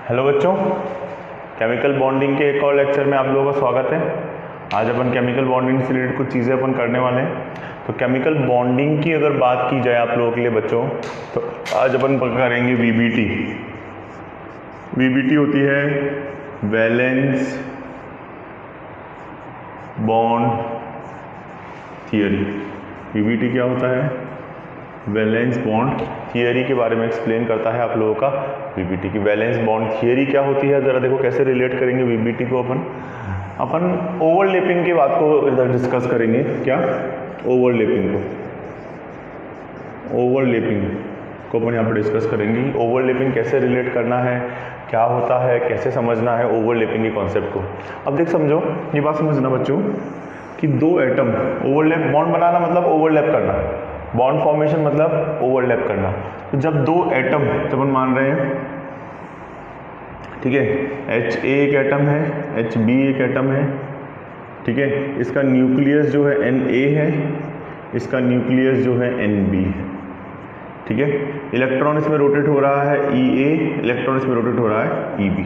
Hello बच्चों, chemical bonding के एक और लेक्चर में आप लोगों का स्वागत है। आज अपन केमिकल बॉन्डिंग से रिलेटेड कुछ चीज़ें अपन करने वाले हैं। तो केमिकल बॉन्डिंग की अगर बात की जाए आप लोगों के लिए बच्चों, तो आज अपन करेंगे वीबीटी। वीबीटी होती है वैलेंस बॉन्ड थियरी। वीबीटी क्या होता है? वैलेंस बॉन्ड थियरी के बारे में एक्सप्लेन करता है आप लोगों का वीबीटी की। वैलेंस बॉन्ड थियरी क्या होती है, जरा देखो कैसे रिलेट करेंगे वीबीटी को। अपन ओवरलैपिंग की बात को इधर डिस्कस करेंगे। क्या? ओवरलैपिंग को अपन यहाँ पर डिस्कस करेंगे। ओवरलैपिंग कैसे रिलेट करना है, क्या होता है, कैसे समझना है ओवरलैपिंग के कॉन्सेप्ट को। अब देख समझो, ये बात समझना बच्चों कि दो एटम ओवरलैप, बॉन्ड बनाना मतलब ओवरलैप करना, बॉन्ड फॉर्मेशन मतलब ओवरलैप करना। तो जब दो एटम, जब हम मान रहे हैं, ठीक है, H ए एक एटम है, H बी एक एटम है, ठीक है, इसका न्यूक्लियस जो है Na है, इसका न्यूक्लियस जो है Nb है, ठीक है। इलेक्ट्रॉन इसमें रोटेट हो रहा है Ea, इलेक्ट्रॉन इसमें रोटेट हो रहा है Eb,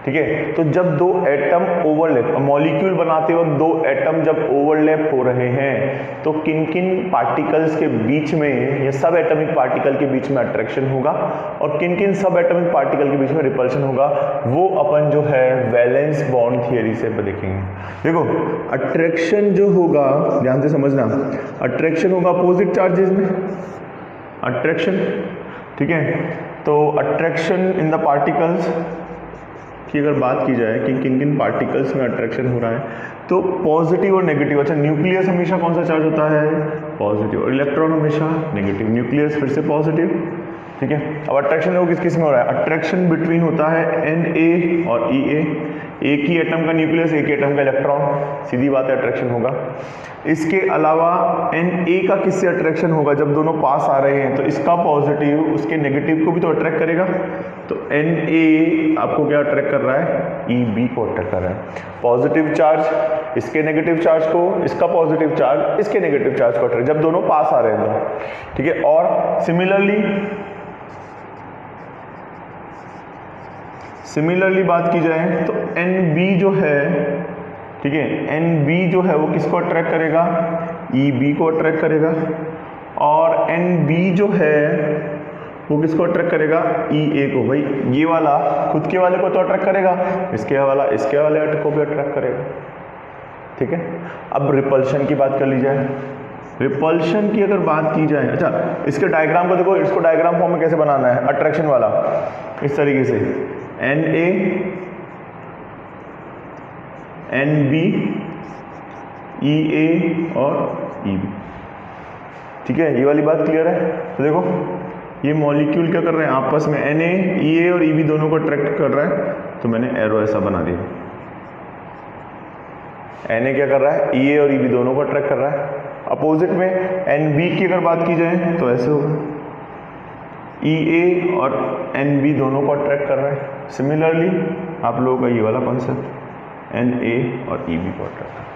ठीक है। तो जब दो एटम ओवरलैप, मॉलिक्यूल बनाते वक्त दो एटम जब ओवरलैप हो रहे हैं तो किन किन पार्टिकल्स के बीच में, या सब एटॉमिक पार्टिकल के बीच में अट्रैक्शन होगा और किन किन सब एटॉमिक पार्टिकल के बीच में रिपल्शन होगा, वो अपन जो है वैलेंस बॉन्ड थियरी से देखेंगे। देखो अट्रैक्शन जो होगा, ध्यान से समझना, अट्रैक्शन होगा अपोजिट चार्जेस में, अट्रैक्शन, ठीक है। तो अट्रैक्शन इन द पार्टिकल्स की अगर बात की जाए कि किन किन पार्टिकल्स में अट्रैक्शन हो रहा है, तो पॉजिटिव और नेगेटिव। अच्छा, न्यूक्लियस हमेशा कौन सा चार्ज होता है? पॉजिटिव, और इलेक्ट्रॉन हमेशा नेगेटिव। न्यूक्लियस फिर से पॉजिटिव, ठीक है। अब अट्रैक्शन वो किस किस में हो रहा है? अट्रैक्शन बिटवीन होता है Na और Ea, एक ही एटम का न्यूक्लियस, एक ही एटम का इलेक्ट्रॉन, सीधी बात है अट्रैक्शन होगा। इसके अलावा Na का किससे अट्रैक्शन होगा? जब दोनों पास आ रहे हैं तो इसका पॉजिटिव उसके नेगेटिव को भी तो अट्रैक्ट करेगा। तो Na आपको क्या अट्रैक्ट कर रहा है? Eb को अट्रैक्ट कर रहा है। पॉजिटिव चार्ज इसके नेगेटिव चार्ज को, इसका पॉजिटिव चार्ज इसके नेगेटिव चार्ज को अट्रैक्ट, जब दोनों पास आ रहे हैं तो, ठीक है। और सिमिलरली बात की जाए तो Nb जो है, ठीक है, Nb जो है वो किसको अट्रैक्ट करेगा? Eb को अट्रैक्ट करेगा। और Nb जो है वो किसको अट्रैक्ट करेगा? Ea को। भाई ये वाला खुद के वाले को तो अट्रैक्ट करेगा, इसके वाले को भी अट्रैक्ट करेगा, ठीक है। अब रिपल्शन की बात कर ली जाए। रिपल्शन की अगर बात की जाए, अच्छा इसके डायग्राम को देखो, इसको डायग्राम फॉर्म में कैसे बनाना है अट्रैक्शन वाला, इस तरीके से Na, Nb, Ea और Eb, ठीक है। ये वाली बात क्लियर है? तो देखो ये मॉलिक्यूल क्या कर रहे हैं आपस में, Na, Ea और Eb दोनों को अट्रैक्ट कर रहा है, तो मैंने एरो ऐसा बना दिया। Na क्या कर रहा है? Ea और Eb दोनों को अट्रैक्ट कर रहा है। अपोजिट में Nb की अगर बात की जाए तो ऐसे होगा, Ea और Nb दोनों को अट्रैक्ट कर रहा है। सिमिलरली आप लोगों का ये वाला कॉन्सेप्ट, Na और Eb को अट्रैक्ट कर रहा है।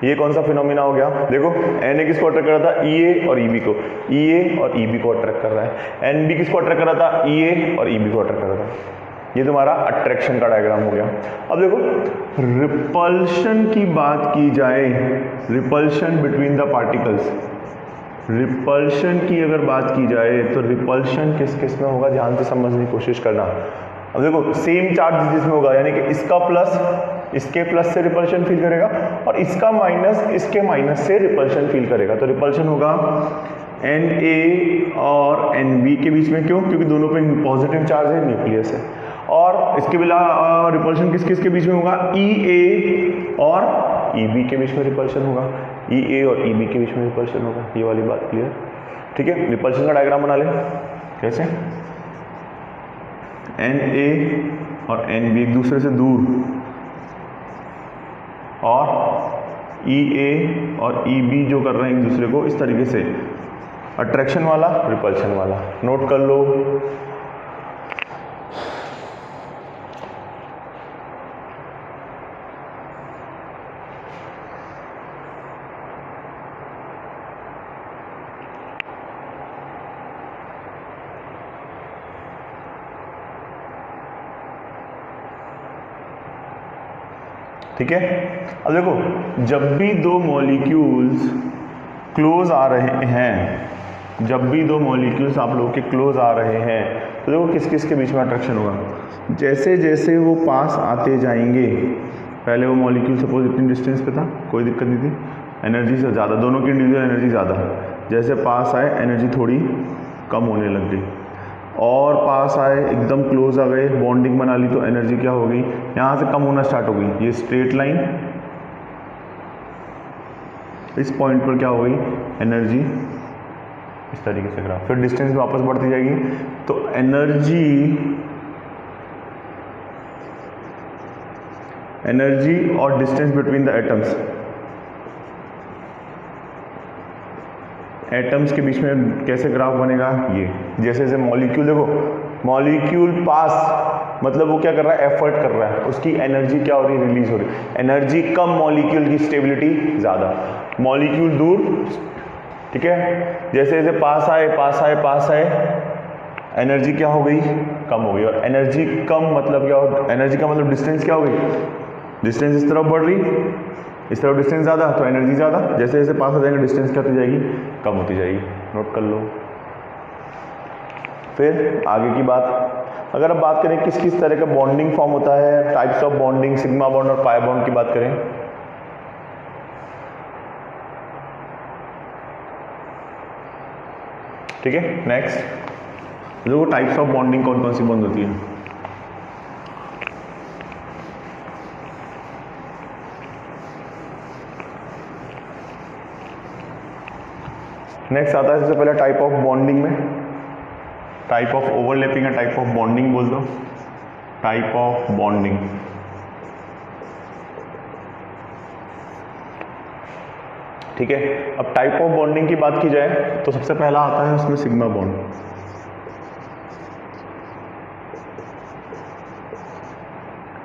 ये कौन सा फिनोमिना हो गया? देखो Na किसको अट्रैक्ट कर रहा था? Ea और Eb को, Ea और Eb को अट्रैक्ट कर रहा है। Nb किसको अट्रैक्ट कर रहा था? Ea और Eb को अट्रैक्ट कर रहा था। ये तुम्हारा अट्रैक्शन का डायग्राम हो गया। अब देखो रिपल्शन की बात की जाए, repulsion between the particles, repulsion की अगर बात की जाए तो रिपल्शन किस किस में होगा, ध्यान से समझने की कोशिश करना। अब देखो सेम चार्ज जिसमें होगा, यानी कि इसका प्लस इसके प्लस से रिपल्शन फील करेगा और इसका माइनस इसके माइनस से रिपल्शन फील करेगा। तो रिपल्शन होगा Na और Nb के बीच में। क्यों? क्योंकि दोनों पे पॉजिटिव चार्ज है, न्यूक्लियस है। और इसके बिना रिपल्शन किस किस के बीच में होगा? Ea और Eb के बीच में रिपल्शन होगा, Ea और Eb के बीच में रिपल्शन होगा। ये वाली बात क्लियर, ठीक है। रिपल्शन का डायग्राम बना ले, कैसे? Na और Nb एक दूसरे से दूर, और Ea और Eb जो कर रहे हैं एक दूसरे को इस तरीके से, अट्रैक्शन वाला, रिपल्शन वाला। नोट कर लो। ठीक है। अब देखो जब भी दो मॉलिक्यूल्स क्लोज आ रहे हैं, जब भी दो मॉलिक्यूल्स आप लोगों के क्लोज आ रहे हैं तो देखो किस किस के बीच में अट्रैक्शन होगा। जैसे जैसे वो पास आते जाएंगे, पहले वो मॉलिक्यूल सपोज इतनी डिस्टेंस पे था, कोई दिक्कत नहीं थी, एनर्जी से ज़्यादा, दोनों की इंडिविजुअल एनर्जी ज़्यादा, जैसे पास आए एनर्जी थोड़ी कम होने लग गई, और पास आए एकदम क्लोज आ गए, बॉन्डिंग बना ली तो एनर्जी क्या हो गई, यहाँ से कम होना स्टार्ट हो गई। ये स्ट्रेट लाइन, इस पॉइंट पर क्या हो गई एनर्जी इस तरीके से ग्राफ, फिर डिस्टेंस वापस बढ़ती जाएगी तो एनर्जी और डिस्टेंस बिटवीन द एटम्स के बीच में कैसे ग्राफ बनेगा, ये जैसे जैसे मॉलिक्यूल, देखो मॉलिक्यूल पास मतलब वो क्या कर रहा है, एफर्ट कर रहा है, उसकी एनर्जी क्या हो रही है, रिलीज हो रही है, एनर्जी कम, मॉलिक्यूल की स्टेबिलिटी ज़्यादा, मॉलिक्यूल दूर, ठीक है। जैसे जैसे पास आए एनर्जी क्या हो गई, कम हो गई, और एनर्जी कम मतलब क्या हो, एनर्जी का मतलब डिस्टेंस क्या हो गई, डिस्टेंस इस तरफ बढ़ रही, इस तरफ डिस्टेंस ज़्यादा तो एनर्जी ज़्यादा, जैसे जैसे पास हो जाएंगे डिस्टेंस क्या होती जाएगी, कम होती जाएगी, नोट कर लो। फिर आगे की बात, अगर अब बात करें किस किस तरह का बॉन्डिंग फॉर्म होता है, types of bonding, sigma bond और पाई बॉन्ड की बात करें, ठीक है। नेक्स्ट देखो टाइप्स ऑफ बॉन्डिंग कौन कौन सी बॉन्ड होती है। नेक्स्ट आता है सबसे पहले टाइप ऑफ बॉन्डिंग में, टाइप ऑफ ओवरलैपिंग या टाइप ऑफ बॉन्डिंग बोल दो, टाइप ऑफ बॉन्डिंग। ठीक है, अब टाइप ऑफ बॉन्डिंग की बात की जाए तो सबसे पहला आता है उसमें सिग्मा बॉन्ड।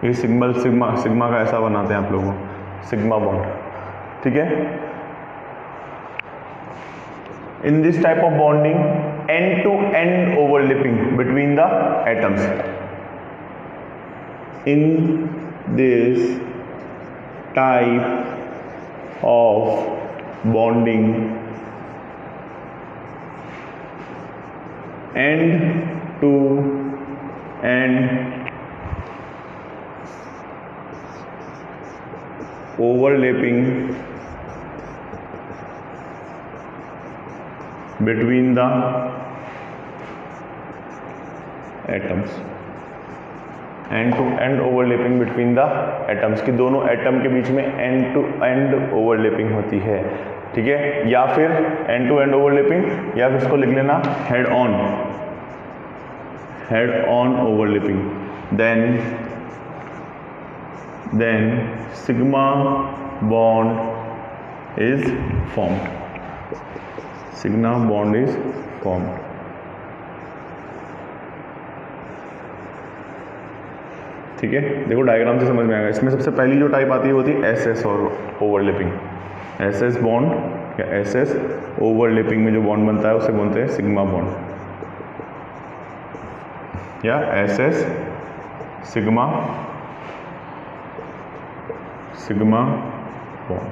ये सिग्मा का ऐसा बनाते हैं आप लोगों, सिग्मा बॉन्ड, ठीक है। In this type of bonding, end-to-end overlapping between the atoms. In this type of bonding, end-to-end overlapping between the atoms, end to end overlapping between the atoms, की दोनों एटम के बीच में एंड टू एंड ओवरलैपिंग होती है, ठीक है। या फिर एंड टू एंड ओवरलैपिंग, या फिर इसको लिख लेना head on overlapping, then sigma bond is formed, sigma bond is formed. ठीक है, देखो डायग्राम से समझ में आएगा। इसमें सबसे पहली जो टाइप आती है वो होती है एसएस और ओवरलैपिंग। एसएस बॉन्ड या एसएस ओवरलैपिंग में जो बॉन्ड बनता है उसे बोलते हैं सिग्मा बॉन्ड, या एसएस सिग्मा बॉन्ड,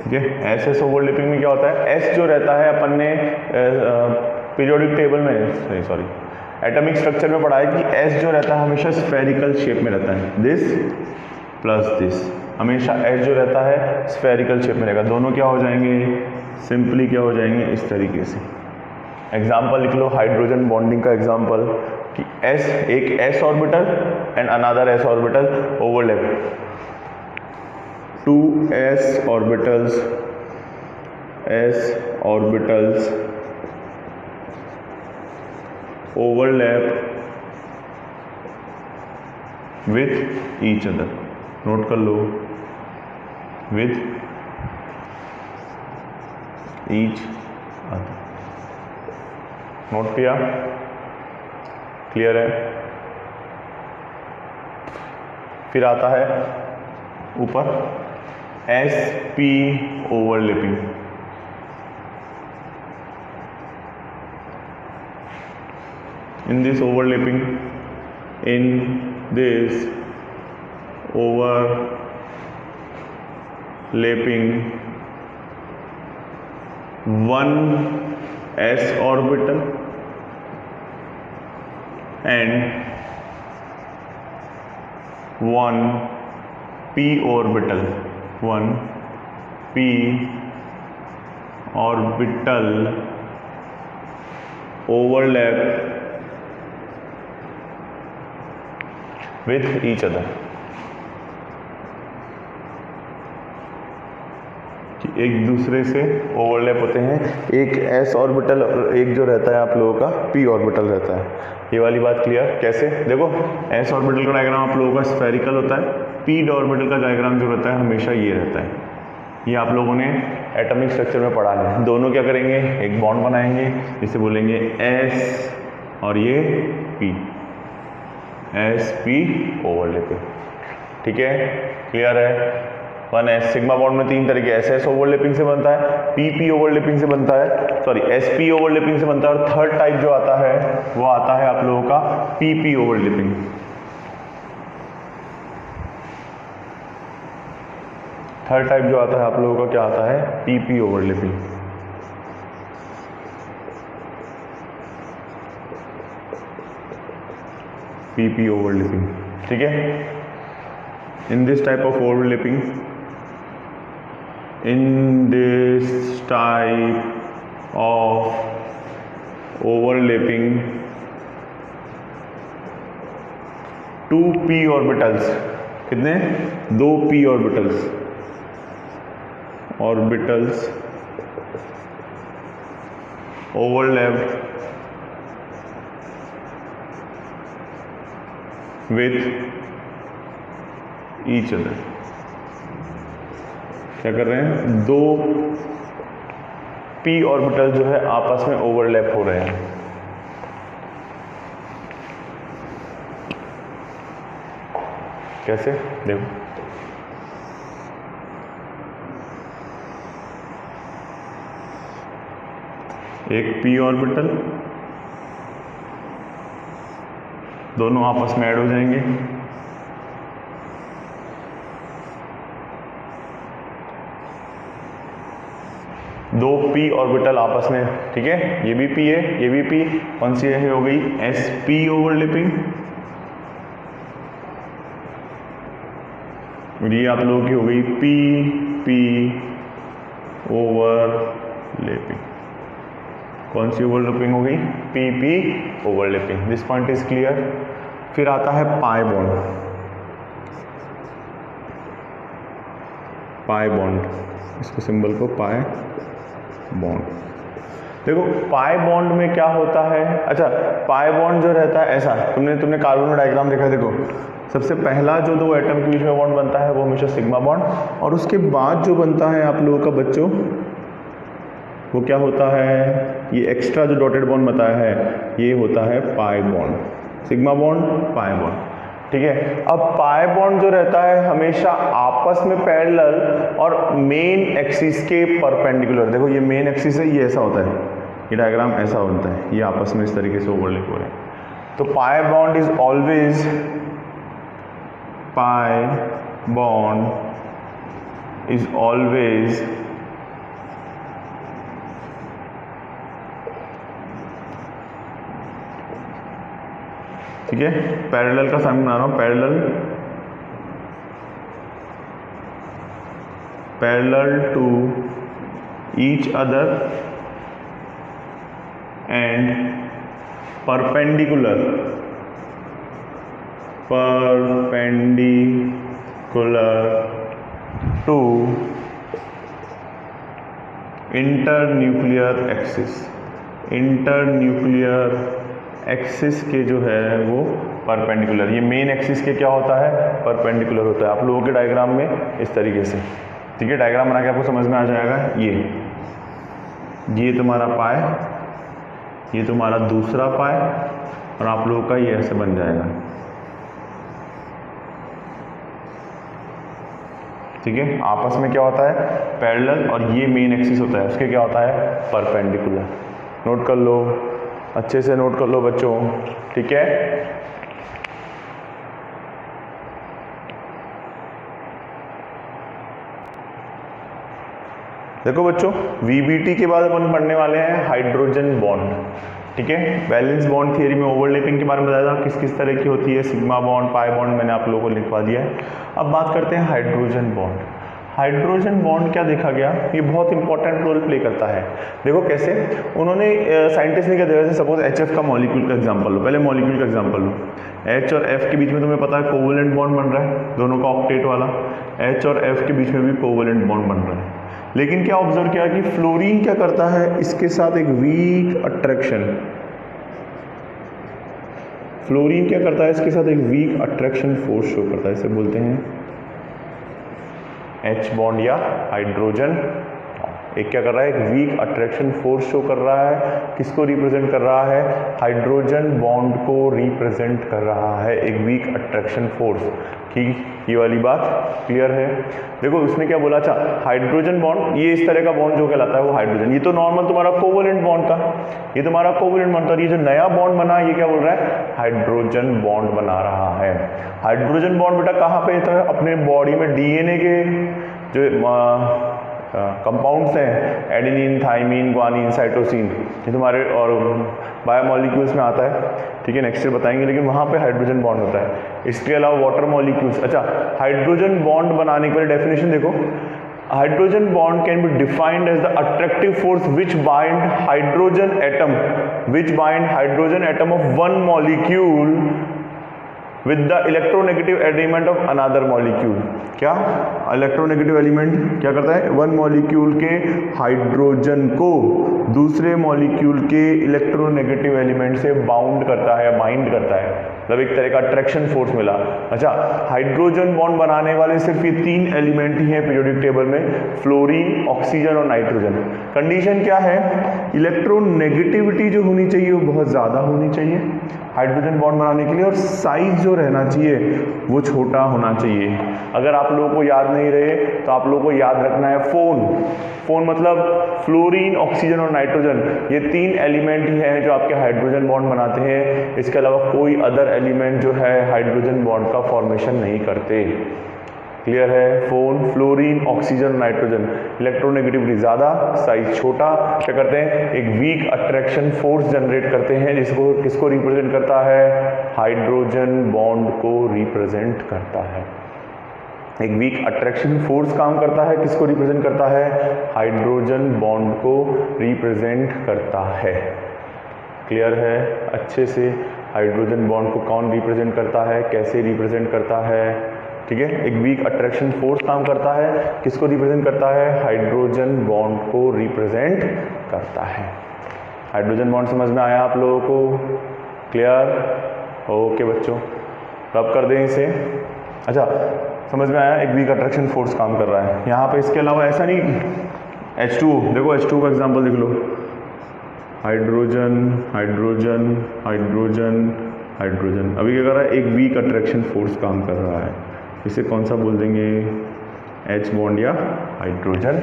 ठीक है। एसएस ओवरलैपिंग में क्या होता है, एस जो रहता है अपन ने पीरियोडिक टेबल में एटॉमिक स्ट्रक्चर में पढ़ा है कि एस जो रहता है हमेशा स्फेरिकल शेप में रहता है, दिस प्लस दिस, हमेशा एस जो रहता है स्फेरिकल शेप में रहेगा, दोनों क्या हो जाएंगे, सिंपली क्या हो जाएंगे, इस तरीके से। एग्जाम्पल लिख लो हाइड्रोजन बॉन्डिंग का एग्जाम्पल, कि एस, एक S orbital and another S orbital overlap, 2 s orbitals overlap with each other, note कर लो, with each other, नोट किया, क्लियर है। फिर आता है ऊपर SP overlapping, in this overlapping one s orbital and one p orbital, one p orbital overlap with each other। एक दूसरे से ओवरलैप होते हैं, एक s ऑर्बिटल और एक जो रहता है आप लोगों का p ऑर्बिटल रहता है। ये वाली बात क्लियर? कैसे? देखो s ऑर्बिटल का डायग्राम आप लोगों का स्फेरिकल होता है, p ऑर्बिटल का डायग्राम जो रहता है हमेशा ये रहता है। ये आप लोगों ने एटॉमिक स्ट्रक्चर में पढ़ा है। दोनों क्या करेंगे, एक बॉन्ड बनाएंगे जिसे बोलेंगे s और ये p, sp ओवरलैपिंग। ठीक है, क्लियर है? वन एस सिग्मा बॉन्ड में तीन तरीके, एस एस ओवरलैपिंग से बनता है, पी पी ओवरलैपिंग से बनता है, सॉरी एस पी ओवरलैपिंग से बनता है, और थर्ड टाइप जो आता है वो आता है आप लोगों का P P overlapping. Third type जो आता है आप लोगों का क्या आता है, P P overlapping. P P overlapping. ठीक है, in this type of overlapping, in this type of overlapping, two p orbitals, कितने? दो p orbitals overlap with each other। क्या कर रहे हैं, दो p ऑर्बिटल जो है आपस में ओवरलैप हो रहे हैं। कैसे? देखो एक p ऑर्बिटल, दोनों आपस में ऐड हो जाएंगे, दो p ऑर्बिटल आपस में। ठीक है, ये भी p है, ये भी p, कौन सी है, हो गई sp ओवरलैपिंग, और ये आप लोगों की हो गई p p ओवरलैपिंग। कौन सी ओवरलैपिंग हो गई, p p overlapping. This point is clear. फिर आता है पाई बॉन्ड। पाई बॉन्ड, इसको सिंबल को पाई बॉन्ड। देखो पाई बॉन्ड में क्या होता है, अच्छा पाई बॉन्ड जो रहता है ऐसा, तुमने कार्बन डायग्राम देखा, देखो सबसे पहला जो दो एटम के बीच में बॉन्ड बनता है वो हमेशा सिग्मा बॉन्ड, और उसके बाद जो बनता है आप लोगों का बच्चों वो क्या होता है, ये एक्स्ट्रा जो डॉटेड बॉन्ड बताया है ये होता है pi bond. Sigma bond, pi bond. ठीक है, अब पाई बॉन्ड जो रहता है हमेशा आपस में पैरेलल और मेन एक्सिस के परपेंडिकुलर। देखो ये मेन एक्सिस है, ये ऐसा होता है, ये डायग्राम ऐसा होता है, ये आपस में इस तरीके से ओवरलैप हो रहे हैं। तो pi bond is always, pi bond is always ठीक है, पैरेलल का साइन बना रहा हूं, parallel to each other and perpendicular to internuclear axis के जो है वो परपेंडिकुलर। ये मेन एक्सिस के क्या होता है, परपेंडिकुलर होता है। आप लोगों के डायग्राम में इस तरीके से, ठीक है, डायग्राम बना के आपको समझ में आ जाएगा। ये तुम्हारा पाई, ये तुम्हारा दूसरा पाई, और आप लोगों का ये ऐसे बन जाएगा। ठीक है, आपस में क्या होता है, पैरेलल, और ये मेन एक्सिस होता है, उसके क्या होता है, परपेंडिकुलर। नोट कर लो, अच्छे से नोट कर लो बच्चों, ठीक है। देखो बच्चों, VBT के बाद अपन पढ़ने वाले हैं हाइड्रोजन बॉन्ड, ठीक है। वैलेंस बॉन्ड थियरी में ओवरलैपिंग के बारे में बताया था, किस किस तरह की होती है, सिग्मा बॉन्ड, पाई बॉन्ड, मैंने आप लोगों को लिखवा दिया है। अब बात करते हैं हाइड्रोजन बॉन्ड। हाइड्रोजन बॉन्ड क्या देखा गया, ये बहुत इंपॉर्टेंट रोल प्ले करता है। देखो कैसे, उन्होंने साइंटिस्ट ने क्या देखा, जैसे सपोज HF का मॉलिक्यूल का एग्जांपल लो, पहले मॉलिक्यूल का एग्जांपल लो। H और F के बीच में तुम्हें पता है कोवलेंट बॉन्ड बन रहा है, दोनों का ऑक्टेट वाला। H और F के बीच में भी कोवलेंट बॉन्ड बन रहा है। लेकिन क्या ऑब्जर्व किया कि फ्लोरीन क्या करता है, इसके साथ एक वीक अट्रैक्शन, फ्लोरीन क्या करता है, इसके साथ एक वीक अट्रैक्शन फोर्स शो करता है, इसे बोलते हैं H बॉन्ड या हाइड्रोजन। एक क्या कर रहा है, एक वीक अट्रैक्शन फोर्स शो कर रहा है, किसको रिप्रेजेंट कर रहा है, हाइड्रोजन बॉन्ड को रिप्रेजेंट कर रहा है, एक वीक अट्रैक्शन फोर्स की। ये वाली बात क्लियर है। देखो उसने क्या बोला, अच्छा हाइड्रोजन बॉन्ड, ये इस तरह का बॉन्ड जो कहलाता है वो हाइड्रोजन, ये तो नॉर्मल तुम्हारा कोवलेंट बॉन्ड था, ये तुम्हारा कोवलेंट बॉन्ड था। ये जो नया बॉन्ड बना ये क्या बोल रहा है, हाइड्रोजन बॉन्ड बना रहा है। हाइड्रोजन बॉन्ड बेटा कहाँ पे है, अपने बॉडी में DNA के जो कंपाउंड्स हैं, एडेनिन, थाइमिन, ग्वानिन, साइटोसिन, ये तुम्हारे और बायोमॉलिक्यूल्स में आता है, ठीक है, नेक्स्ट ईयर बताएंगे। लेकिन वहाँ पे हाइड्रोजन बॉन्ड होता है। इसके अलावा वाटर मॉलिक्यूल्स। अच्छा, हाइड्रोजन बॉन्ड बनाने के लिए डेफिनेशन देखो, hydrogen bond can be defined as the attractive force which bind hydrogen atom of one molecule with the electronegative element of another molecule. क्या इलेक्ट्रोनेगेटिव एलिमेंट क्या करता है, वन मॉलिक्यूल के हाइड्रोजन को दूसरे मॉलिक्यूल के इलेक्ट्रोनेगेटिव एलिमेंट से bound करता है, बाइंड करता है, मतलब एक तरह का अट्रैक्शन फोर्स मिला। अच्छा, हाइड्रोजन बॉन्ड बनाने वाले सिर्फ ये 3 एलिमेंट ही हैं पीरियोडिक टेबल में, फ्लोरीन, ऑक्सीजन और नाइट्रोजन। कंडीशन क्या है, इलेक्ट्रोनेगेटिविटी जो होनी चाहिए वो बहुत ज़्यादा होनी चाहिए हाइड्रोजन बॉन्ड बनाने के लिए, और साइज जो रहना चाहिए वो छोटा होना चाहिए। अगर आप लोगों को याद नहीं रहे तो आप लोगों को याद रखना है फोन मतलब फ्लोरीन, ऑक्सीजन और नाइट्रोजन, ये 3 एलिमेंट ही हैं जो आपके हाइड्रोजन बॉन्ड बनाते हैं। इसके अलावा कोई अदर एलिमेंट जो है हाइड्रोजन बॉन्ड का फॉर्मेशन नहीं करते। क्लियर है, phone, fluorine, oxygen, nitrogen, electronegativity ज़्यादा, साइज छोटा, क्या करते हैं, एक वीक अट्रैक्शन फोर्स जनरेट करते हैं, जिसको किसको रिप्रेजेंट करता है, हाइड्रोजन बॉन्ड को रिप्रेजेंट करता है। एक वीक अट्रैक्शन फोर्स काम करता है, किसको रिप्रेजेंट करता है, हाइड्रोजन बॉन्ड को रिप्रेजेंट करता है। क्लियर है अच्छे से, हाइड्रोजन बॉन्ड को कौन रिप्रेजेंट करता है, कैसे रिप्रेजेंट करता है, ठीक है। एक वीक अट्रैक्शन फोर्स काम करता है, किसको रिप्रेजेंट करता है, हाइड्रोजन बॉन्ड को रिप्रेजेंट करता है। हाइड्रोजन बॉन्ड समझ में आया आप लोगों को, क्लियर, ओके बच्चों, रब कर दें इसे। अच्छा, समझ में आया, एक वीक अट्रैक्शन फोर्स काम कर रहा है यहाँ पे। इसके अलावा ऐसा नहीं, H2 देखो, H2 का एग्जाम्पल देख लो, हाइड्रोजन हाइड्रोजन हाइड्रोजन हाइड्रोजन, अभी क्या कर रहा है, एक वीक अट्रैक्शन फोर्स काम कर रहा है। इसे कौन सा बोल देंगे, H बॉन्ड या हाइड्रोजन।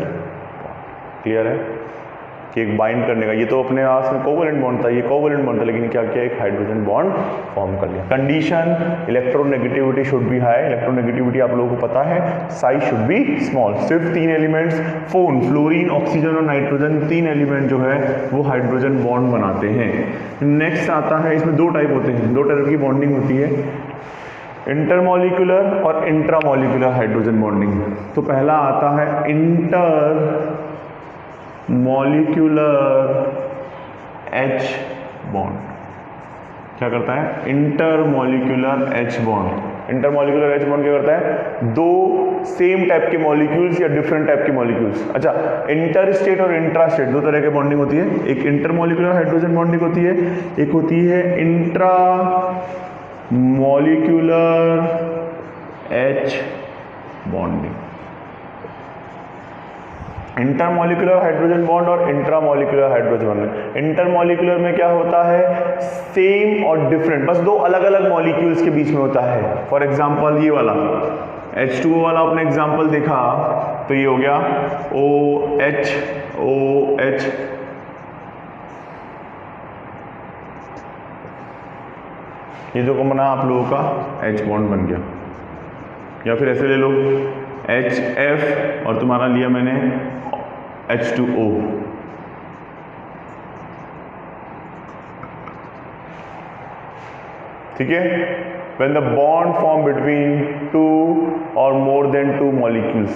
क्लियर है कि एक बाइंड करने का, ये तो अपने आप में कोवलेंट बॉन्ड था, ये कोवलेंट बॉन्ड था, लेकिन क्या किया, एक हाइड्रोजन बॉन्ड फॉर्म कर लिया। Condition, electronegativity should be high, electronegativity आप लोगों को पता है, साइज शुड बी स्मॉल। सिर्फ 3 एलिमेंट्स, फोन, फ्लोरीन, ऑक्सीजन और नाइट्रोजन, 3 एलिमेंट जो है वो हाइड्रोजन बॉन्ड बनाते हैं। नेक्स्ट आता है, इसमें 2 टाइप होते हैं, 2 टाइप की बॉन्डिंग होती है, इंटरमॉलिक्यूलर और इंट्रामॉलिक्यूलर हाइड्रोजन बॉन्डिंग। तो पहला आता है इंटर मॉलिक्यूलर H बॉन्ड। क्या करता है, inter molecular H bond. Inter molecular H bond क्या करता है, 2 सेम टाइप के मॉलिक्यूल्स या डिफरेंट टाइप के मॉलिक्यूल्स। अच्छा, इंटर स्टेट और इंट्रा स्टेट 2 तरह की बॉन्डिंग होती है, एक इंटर मॉलिक्यूलर हाइड्रोजन बॉन्डिंग होती है, एक होती है intra molecular H bonding. Intermolecular hydrogen bond और इंट्रामॉलिक्यूलर हाइड्रोजन बॉन्ड। इंटरमॉलिक्यूलर में क्या होता है, सेम और डिफरेंट, बस 2 अलग अलग मॉलिक्यूल्स के बीच में होता है। फॉर एग्जांपल ये वाला H2O वाला आपने एग्जांपल देखा तो ये हो गया OH, ये जो बना आप लोगों का H बॉन्ड बन गया। या फिर ऐसे ले लो HF और तुम्हारा लिया मैंने H2O. ठीक है, when the bond form between two or more than two molecules,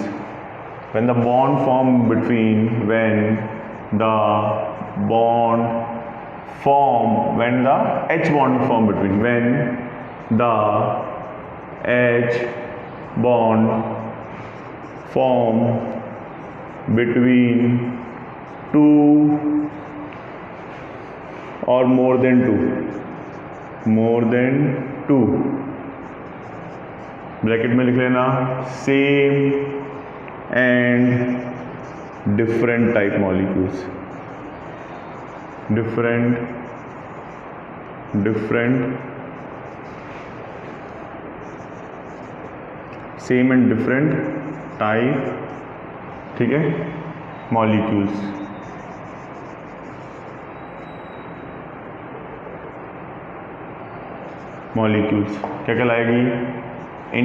when the bond form between, when the H bond form between, when the H bond form between two or more than two, bracket में लिख लेना, same and different type molecules, different same and different type, ठीक है, molecules. क्या कहलाएगी? ये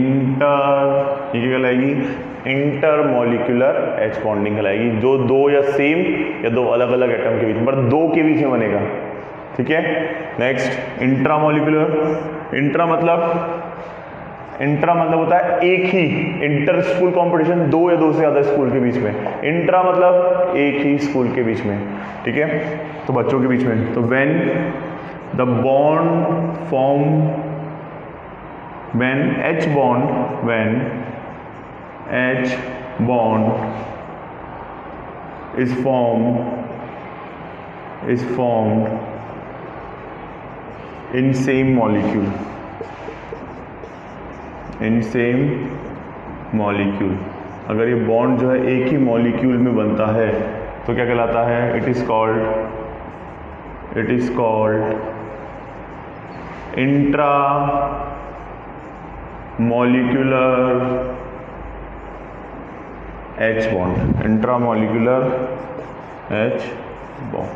क्या कहलाएगी? इंटर मॉलिक्यूलर एच बॉन्डिंग कहलाएगी, जो दो या सेम या दो अलग अलग एटम के बीच में, पर दो के बीच में बनेगा। ठीक है, नेक्स्ट इंट्रा मॉलिक्यूलर। इंट्रा मतलब होता है एक ही, इंटर स्कूल कंपटीशन, दो या दो से ज्यादा स्कूल के बीच में, इंट्रा मतलब एक ही स्कूल के बीच में। ठीक है, तो बच्चों के बीच में। तो when H bond is formed in same molecule, अगर ये बॉन्ड जो है एक ही मॉलिक्यूल में बनता है तो क्या कहलाता है? It is called intra molecular H bond, intra molecular H bond.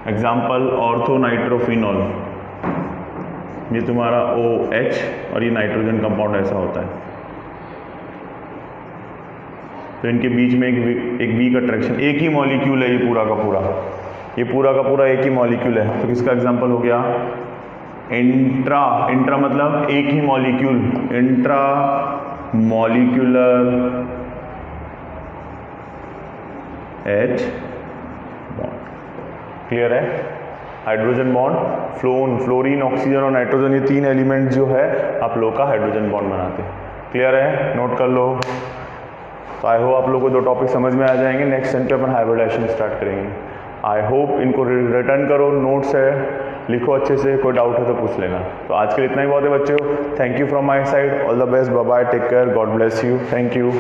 Example orthonitrophenol, ये तुम्हारा OH और ये नाइट्रोजन कंपाउंड ऐसा होता है, तो इनके बीच में एक वीक अट्रैक्शन, एक ही मॉलिक्यूल है ये पूरा का पूरा एक ही मॉलिक्यूल है, तो किसका एग्जाम्पल हो गया? इंट्रा मतलब एक ही molecule, intra molecular H bond. Clear है? हाइड्रोजन बॉन्ड, फ्लोरीन, ऑक्सीजन और नाइट्रोजन, ये तीन एलिमेंट जो है आप लोग का हाइड्रोजन बॉन्ड बनाते हैं। क्लियर है? नोट कर लो। तो आई होप आप लोगों को दो टॉपिक समझ में आ जाएंगे। नेक्स्ट सेंटर पर हाइब्रिडाइजेशन स्टार्ट करेंगे। आई होप इनको रिटर्न करो, नोट्स है, लिखो अच्छे से, कोई डाउट है तो पूछ लेना। तो आज के लिए इतना ही बहुत है बच्चों। Thank you from my side, all the best, bye bye, take care, God bless you, thank you.